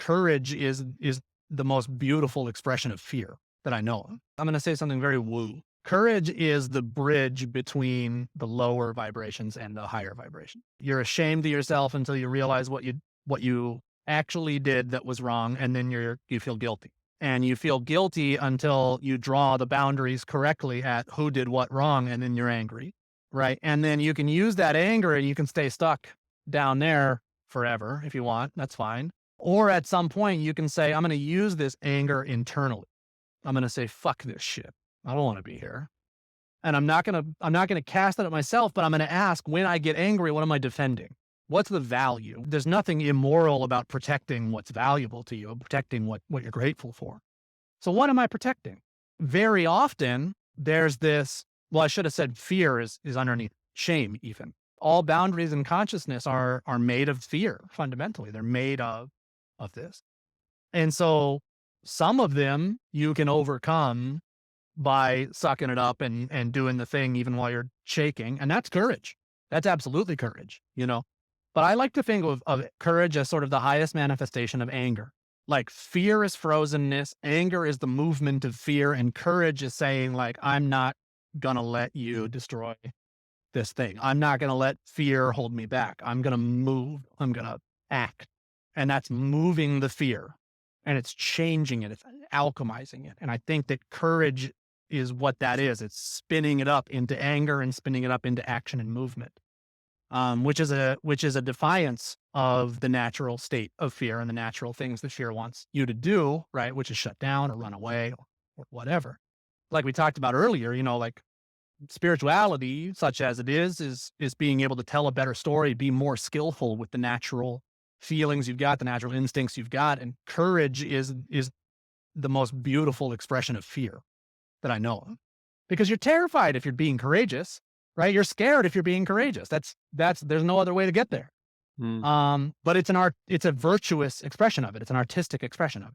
courage is the most beautiful expression of fear that I know of. I'm going to say something very woo. Courage is the bridge between the lower vibrations and the higher vibration. You're ashamed of yourself until you realize what you actually did that was wrong, and then you feel guilty. And you feel guilty until you draw the boundaries correctly at who did what wrong, and then you're angry, right? And then you can use that anger and you can stay stuck down there forever if you want. That's fine. Or at some point you can say, I'm going to use this anger internally. I'm going to say, fuck this shit. I don't want to be here. And I'm not going to cast that at myself, but I'm going to ask, when I get angry, what am I defending? What's the value? There's nothing immoral about protecting what's valuable to you, protecting what you're grateful for. So what am I protecting? Very often there's this, well, I should have said fear is underneath shame even. All boundaries in consciousness are made of fear, fundamentally. They're made of this. And so some of them you can overcome by sucking it up and doing the thing even while you're shaking. And that's courage. That's absolutely courage, But I like to think of courage as sort of the highest manifestation of anger. Like fear is frozenness, anger is the movement of fear, and courage is saying like, I'm not going to let you destroy this thing. I'm not going to let fear hold me back. I'm going to move. I'm going to act. And that's moving the fear, and it's changing it. It's alchemizing it. And I think that courage is what that is. It's spinning it up into anger and spinning it up into action and movement, which is a defiance of the natural state of fear and the natural things that fear wants you to do, right? Which is shut down or run away or whatever. Like we talked about earlier, like spirituality, such as it is being able to tell a better story, be more skillful with the natural feelings you've got, the natural instincts you've got. And courage is the most beautiful expression of fear that I know of, because you're terrified if you're being courageous, right? You're scared if you're being courageous. There's no other way to get there. But it's a virtuous expression of it. It's an artistic expression of it.